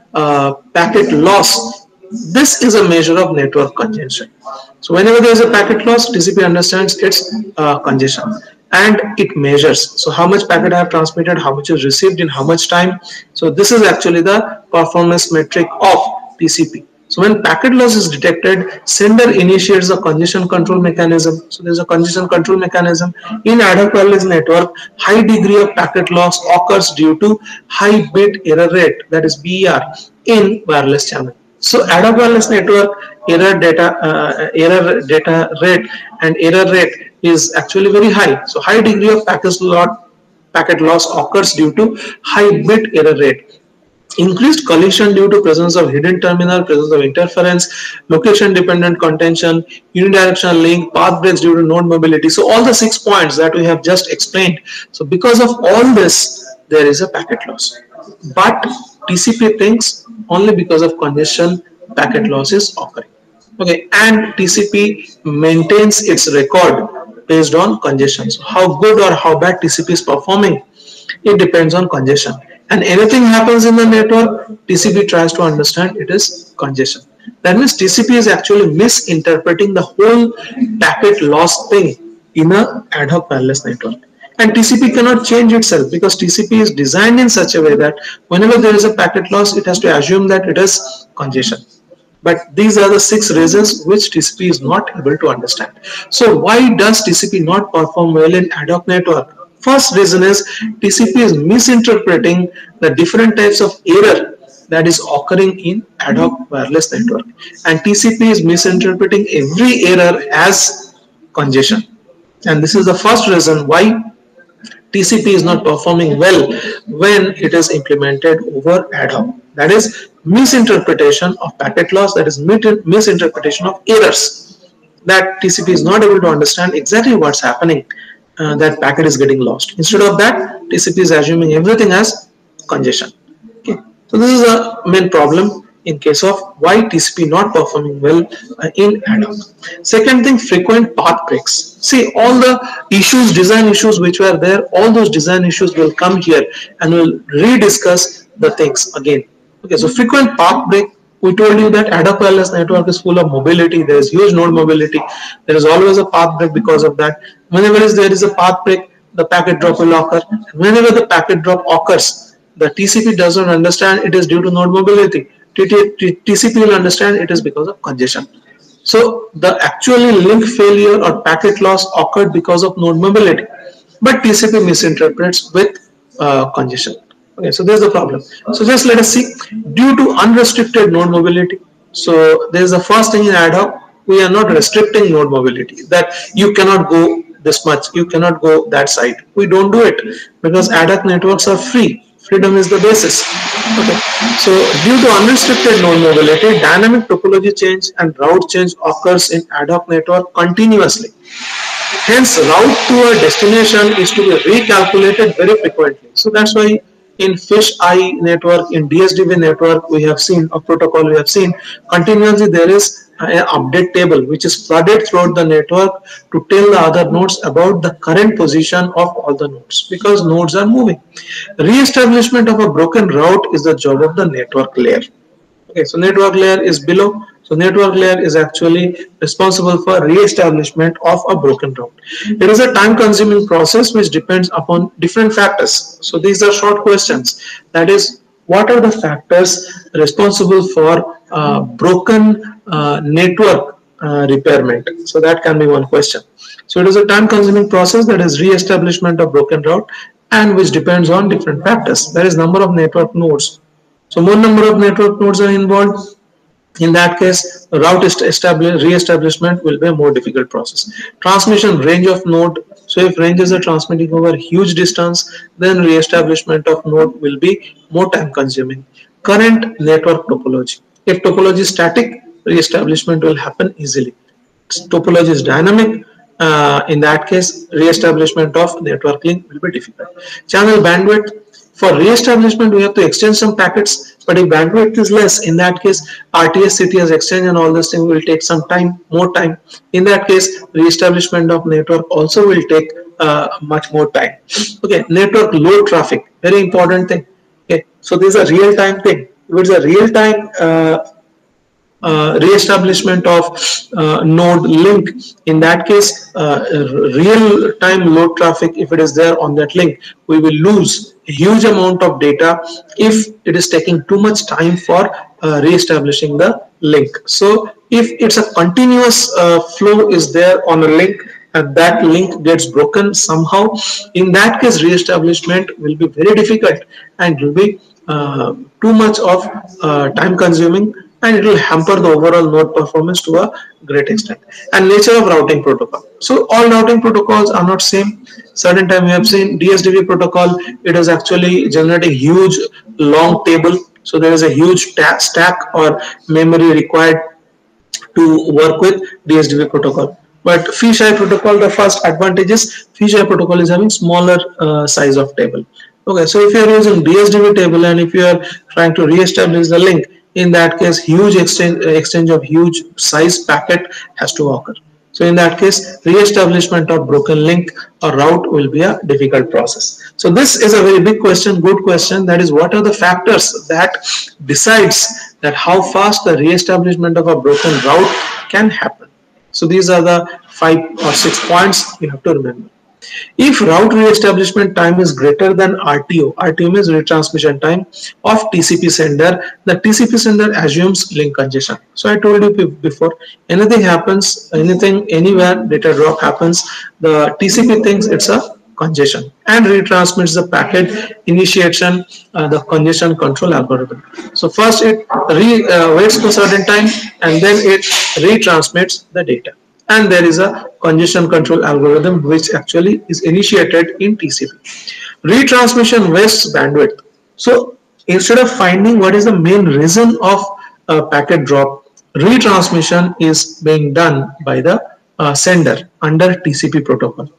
packet loss, this is a measure of network congestion. So whenever there is a packet loss, TCP understands its congestion and it measures. So how much packet I have transmitted, how much is received in how much time. So this is actually the performance metric of TCP. So when packet loss is detected, sender initiates a congestion control mechanism. So there is a congestion control mechanism. In ad hoc wireless network, high degree of packet loss occurs due to high bit error rate, that is BER, in wireless channel. So ad hoc wireless network error data rate and error rate is actually very high. So high degree of packet loss occurs due to high bit error rate. Increased collision due to presence of hidden terminal, presence of interference, location dependent contention, unidirectional link, path breaks due to node mobility. So all the 6 points that we have just explained. So because of all this, there is a packet loss. But TCP thinks only because of congestion packet loss is occurring. Okay, and TCP maintains its record based on congestion. So how good or how bad TCP is performing, it depends on congestion. And anything happens in the network, TCP tries to understand it is congestion. That means TCP is actually misinterpreting the whole packet loss thing in a ad hoc wireless network. And TCP cannot change itself because TCP is designed in such a way that whenever there is a packet loss, it has to assume that it is congestion. But these are the 6 reasons which TCP is not able to understand. So why does TCP not perform well in ad hoc network? First reason is TCP is misinterpreting the different types of error that is occurring in ad hoc wireless network. And TCP is misinterpreting every error as congestion. And this is the first reason why TCP is not performing well when it is implemented over ad hoc. That is misinterpretation of packet loss, that is misinterpretation of errors, that TCP is not able to understand exactly what's happening, that packet is getting lost. Instead of that, TCP is assuming everything as congestion. Okay. So this is a main problem in case of why TCP not performing well in ad hoc. Second thing, frequent path breaks. See, all the issues, design issues which were there, all those design issues will come here and we'll rediscuss the things again. Okay, so frequent path break, we told you that ad hoc wireless network is full of mobility, there is huge node mobility, there is always a path break because of that. Whenever there is a path break, the packet drop will occur. Whenever the packet drop occurs, the TCP does not understand it is due to node mobility. TCP will understand it is because of congestion. So the actually link failure or packet loss occurred because of node mobility, but TCP misinterprets with congestion. Okay, so there's the problem. So just let us see, due to unrestricted node mobility. So there's the first thing in ad hoc, we are not restricting node mobility, that you cannot go this much, you cannot go that side. We don't do it because ad hoc networks are free. Freedom is the basis. Okay. So due to unrestricted node mobility, dynamic topology change and route change occurs in ad hoc network continuously. Hence, route to a destination is to be recalculated very frequently. So that's why in fish-eye network, in DSDV network, we have seen a protocol, we have seen continuously there is an update table which is flooded throughout the network to tell the other nodes about the current position of all the nodes, because nodes are moving. Re-establishment of a broken route is the job of the network layer. Okay, so network layer is below. So network layer is actually responsible for re-establishment of a broken route. It is a time-consuming process which depends upon different factors. So these are short questions. That is, what are the factors responsible for broken network repairment? So that can be one question. So it is a time-consuming process, that is re-establishment of broken route, and which depends on different factors. There is number of network nodes. So more number of network nodes are involved. In that case, route re-establishment will be a more difficult process. Transmission range of node. So if ranges are transmitting over huge distance, then re-establishment of node will be more time consuming. Current network topology. If topology is static, re-establishment will happen easily. Topology is dynamic, in that case, re-establishment of network link will be difficult. Channel bandwidth. For re-establishment, we have to exchange some packets, but if bandwidth is less, in that case, RTS, CTS exchange and all this thing will take some time, more time. In that case, re-establishment of network also will take much more time. Okay, network load traffic, very important thing. Okay, so this is a real-time thing. If it's a real-time re-establishment of node link, in that case real time load traffic, if it is there on that link, we will lose a huge amount of data if it is taking too much time for re-establishing the link. So if it's a continuous flow is there on a link and that link gets broken somehow, in that case re-establishment will be very difficult and it will be too much of time consuming, and it will hamper the overall node performance to a great extent. And nature of routing protocol. So all routing protocols are not same. Certain time we have seen DSDV protocol, it is actually generating huge long table. So there is a huge stack or memory required to work with DSDV protocol. But fisheye protocol, the first advantage is fisheye protocol is having smaller size of table. Okay, so if you are using DSDV table and if you are trying to re-establish the link, in that case, huge exchange of huge size packet has to occur. So in that case, re-establishment of broken link or route will be a difficult process. So this is a very big question, good question. That is, what are the factors that decides that how fast the re-establishment of a broken route can happen? So these are the 5 or 6 points you have to remember. If route re-establishment time is greater than RTO, RTO means retransmission time of TCP sender, the TCP sender assumes link congestion. So I told you before, anything happens, anything, anywhere data drop happens, the TCP thinks it's a congestion and retransmits the packet initiation, the congestion control algorithm. So first it waits for a certain time and then it retransmits the data. And there is a congestion control algorithm which actually is initiated in TCP. Retransmission wastes bandwidth. So instead of finding what is the main reason of packet drop, retransmission is being done by the sender under TCP protocol.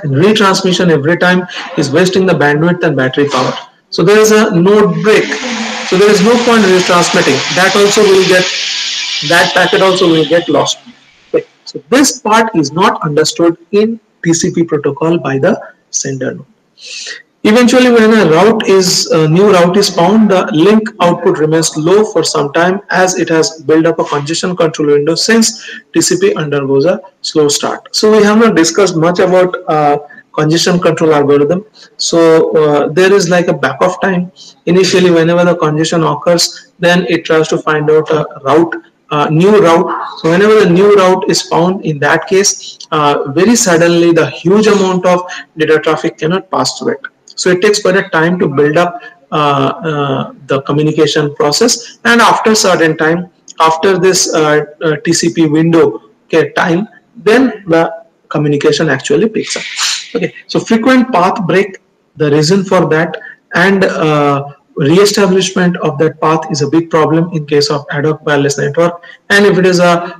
And retransmission every time is wasting the bandwidth and battery power. So there is a node break. So there is no point retransmitting. That packet also will get lost. Okay. So this part is not understood in TCP protocol by the sender node. Eventually, when a new route is found, the link output remains low for some time as it has built up a congestion control window since TCP undergoes a slow start. So we have not discussed much about congestion control algorithm. So there is like a back of time. Initially, whenever the congestion occurs, then it tries to find out a route, new route. So whenever the new route is found, in that case, very suddenly the huge amount of data traffic cannot pass through it. So it takes quite a time to build up the communication process, and after certain time, after this TCP window time, then the communication actually picks up. Okay, so frequent path break, the reason for that, and re-establishment of that path is a big problem in case of ad hoc wireless network. And if it is a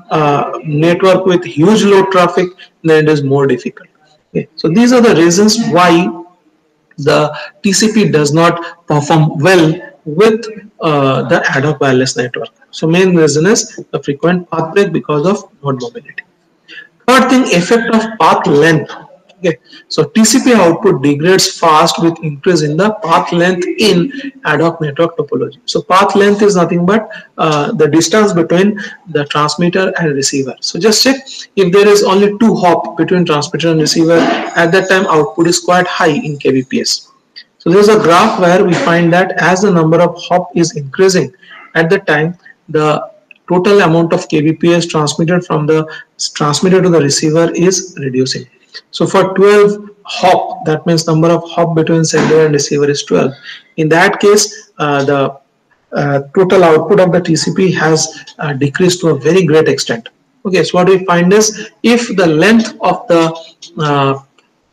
network with huge load traffic, then it is more difficult. Okay, so these are the reasons why the TCP does not perform well with the ad hoc wireless network. So main reason is the frequent path break because of node mobility. Third thing, effect of path length. Okay, so TCP output degrades fast with increase in the path length in ad hoc network topology. So path length is nothing but the distance between the transmitter and receiver. So just check, if there is only 2 hop between transmitter and receiver, at that time output is quite high in kbps. So there is a graph where we find that as the number of hop is increasing, at the time the total amount of kbps transmitted from the transmitter to the receiver is reducing. So for 12 hop, that means number of hop between sender and receiver is 12. In that case, the total output of the TCP has decreased to a very great extent. Okay, so what we find is, if the length of the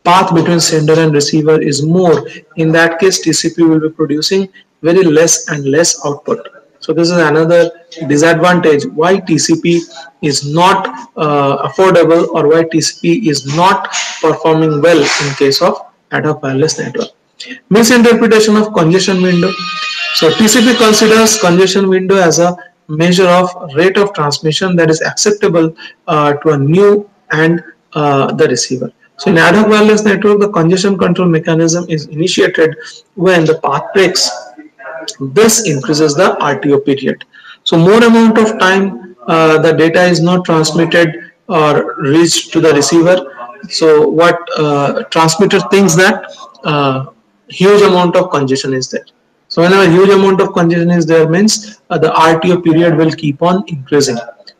path between sender and receiver is more, in that case TCP will be producing very less and less output. So this is another disadvantage why TCP is not affordable, or why TCP is not performing well in case of ad hoc wireless network. Misinterpretation of congestion window. So TCP considers congestion window as a measure of rate of transmission that is acceptable to a new and the receiver. So in ad hoc wireless network, the congestion control mechanism is initiated when the path breaks. This increases the RTO period. So more amount of time the data is not transmitted or reached to the receiver. So what transmitter thinks that huge amount of congestion is there. So whenever huge amount of congestion is there, means the RTO period will keep on increasing.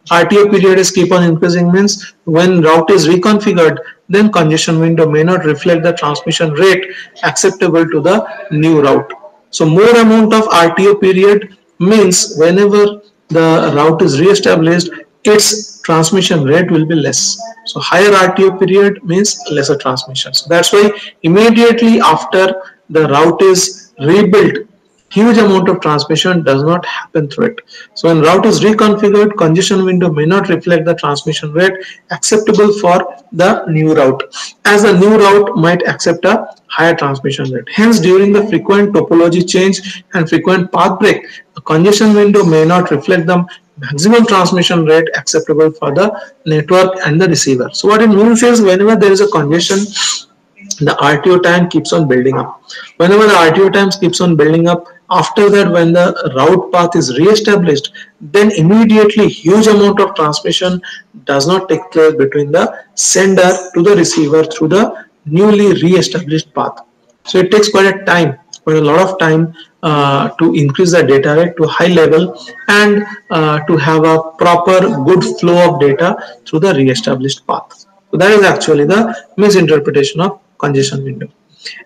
RTO period is keep on increasing means when route is reconfigured, then congestion window may not reflect the transmission rate acceptable to the new route. So more amount of RTO period means whenever the route is re-established, its transmission rate will be less. So higher RTO period means lesser transmission. So that's why immediately after the route is rebuilt, huge amount of transmission does not happen through it. So when route is reconfigured, congestion window may not reflect the transmission rate acceptable for the new route, as the new route might accept a higher transmission rate. Hence, during the frequent topology change and frequent path break, the congestion window may not reflect the maximum transmission rate acceptable for the network and the receiver. So what it means is, whenever there is a congestion, the RTO time keeps on building up. Whenever the RTO times keeps on building up, after that, when the route path is re-established, then immediately huge amount of transmission does not take place between the sender to the receiver through the newly re-established path. So it takes quite a lot of time to increase the data rate to high level, and to have a proper good flow of data through the re-established path. So that is actually the misinterpretation of congestion window.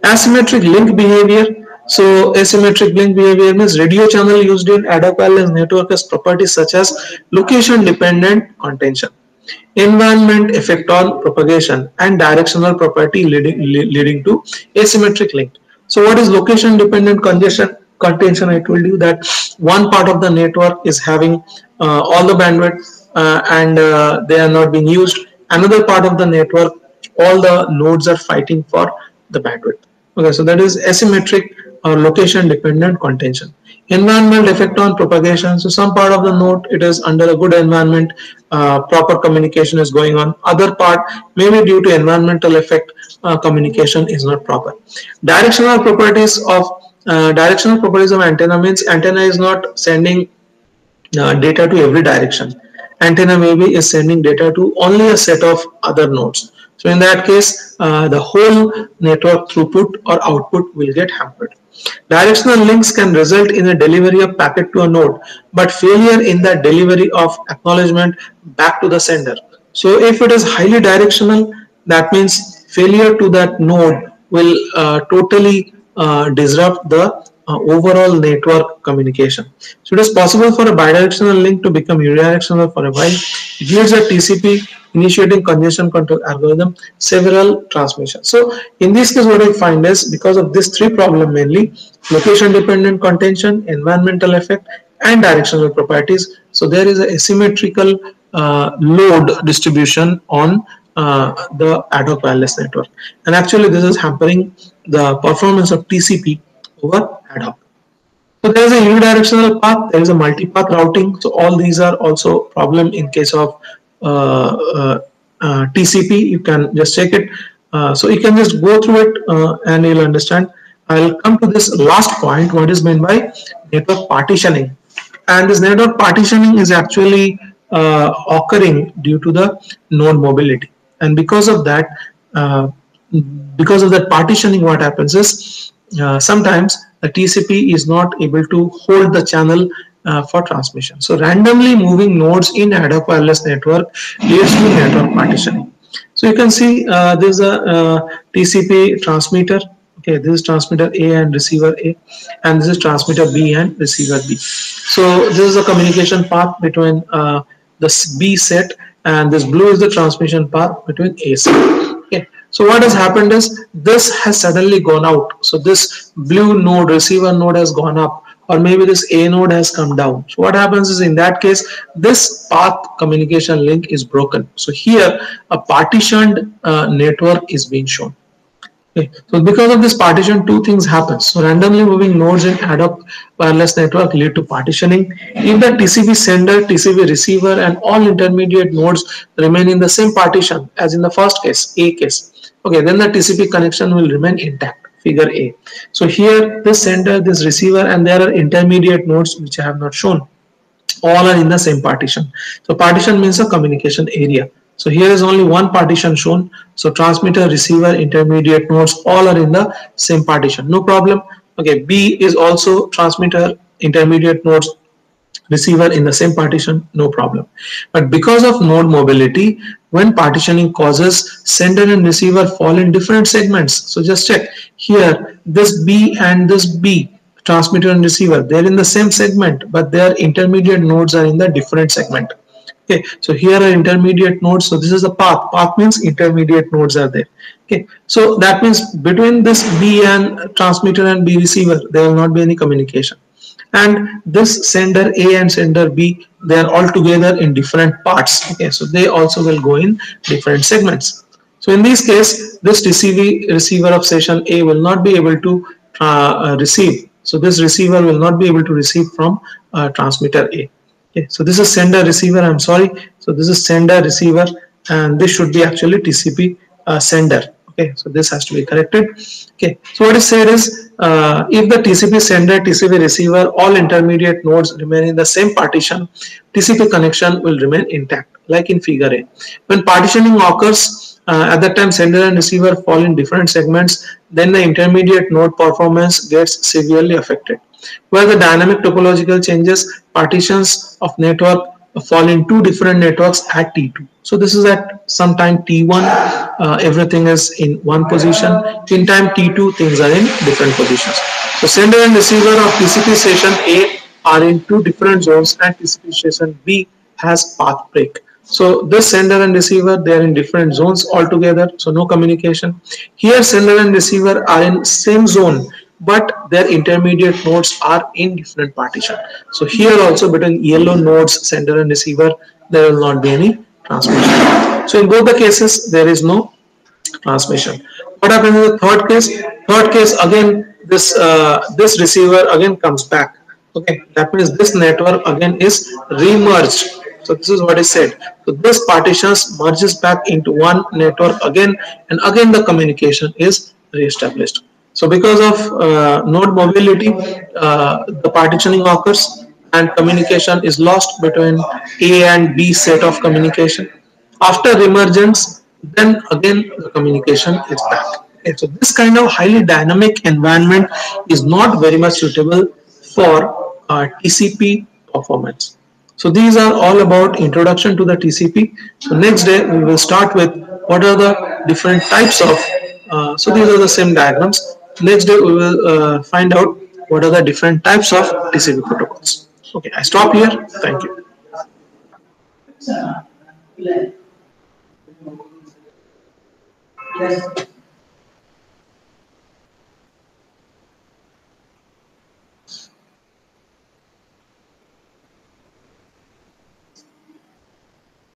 Asymmetric link behavior. So asymmetric link behavior means radio channel used in ad hoc wireless network has properties such as location dependent contention, environment effect on propagation, and directional property leading to asymmetric link. So what is location dependent contention? I told you that one part of the network is having all the bandwidth and they are not being used. Another part of the network, all the nodes are fighting for the bandwidth. Okay, so that is asymmetric or location dependent contention. Environmental effect on propagation. So some part of the node, it is under a good environment, proper communication is going on. Other part, maybe due to environmental effect, communication is not proper. Directional properties of antenna means antenna is not sending data to every direction. Antenna maybe is sending data to only a set of other nodes. So in that case, the whole network throughput or output will get hampered. Directional links can result in a delivery of packet to a node, but failure in the delivery of acknowledgement back to the sender. So if it is highly directional, that means failure to that node will totally disrupt the overall network communication. So it is possible for a bidirectional link to become unidirectional for a while. It gives a TCP initiating congestion control algorithm several transmissions. So in this case, what I find is, because of this three problem mainly, location dependent contention, environmental effect, and directional properties, so there is a asymmetrical load distribution on the ad hoc wireless network, and actually this is hampering the performance of TCP over ad hoc. So there is a unidirectional path, there is a multi-path routing. So all these are also problem in case of TCP. You can just check it. So you can just go through it and you'll understand. I'll come to this last point, what is meant by network partitioning. And this network partitioning is actually occurring due to the node mobility. And uh, because of that partitioning, what happens is sometimes the TCP is not able to hold the channel for transmission. So randomly moving nodes in ad hoc wireless network leads to network partitioning. So you can see there's a TCP transmitter. Okay, this is transmitter A and receiver A, and this is transmitter B and receiver B. So this is a communication path between the B set, and this blue is the transmission path between A set. Okay, so what has happened is this has suddenly gone out. So this blue node, receiver node, has gone up, or maybe this A node has come down. So what happens is, in that case, this path communication link is broken. So here a partitioned network is being shown. Okay. So because of this partition, two things happen. So randomly moving nodes in ad hoc wireless network lead to partitioning. If the TCP sender, TCP receiver, and all intermediate nodes remain in the same partition as in the first case, A case, okay, then the TCP connection will remain intact. Figure A. So here, this sender, this receiver, and there are intermediate nodes which I have not shown. All are in the same partition. So partition means a communication area. So here is only one partition shown. So transmitter, receiver, intermediate nodes, all are in the same partition. No problem. Okay, B is also transmitter, intermediate nodes, receiver in the same partition, no problem. But because of node mobility, when partitioning causes, sender and receiver fall in different segments. So just check here, this B and this B, transmitter and receiver, they're in the same segment, but their intermediate nodes are in the different segment. Okay, so here are intermediate nodes. So this is the path. Path means intermediate nodes are there. Okay, so that means between this B and transmitter and B receiver, there will not be any communication. And this sender A and sender B, they are all together in different parts. Okay, so they also will go in different segments. So in this case, this TCP receiver of session A will not be able to receive. So this receiver will not be able to receive from transmitter A. Okay, so this is sender receiver. I'm sorry. So this is sender receiver, and this should be actually TCP sender. Okay, so this has to be corrected. Okay, so what is said is if the TCP sender, TCP receiver, all intermediate nodes remain in the same partition, TCP connection will remain intact, like in figure A. When partitioning occurs, at that time sender and receiver fall in different segments, then the intermediate node performance gets severely affected. Where the dynamic topological changes, partitions of network fall in two different networks at T2. So this is at some time T1, everything is in one position. In time T2, things are in different positions. So sender and receiver of TCP session A are in two different zones, and TCP session B has path break. So this sender and receiver, they are in different zones altogether, so no communication. Here sender and receiver are in same zone, but their intermediate nodes are in different partition. So here also between yellow nodes, sender and receiver, there will not be any transmission. So in both the cases, there is no transmission. What happens in the third case? Third case, again, this receiver again comes back. Okay, that means this network again is remerged. So this is what is said. So this partitions merges back into one network again, and again the communication is re-established. So because of node mobility, the partitioning occurs and communication is lost between A and B set of communication. After remergence, then again the communication is back. Okay, so this kind of highly dynamic environment is not very much suitable for TCP performance. So these are all about introduction to the TCP. So next day we will start with what are the different types of, so these are the same diagrams. Next day we will find out what are the different types of TCP protocols. Okay, I stop here. Thank you.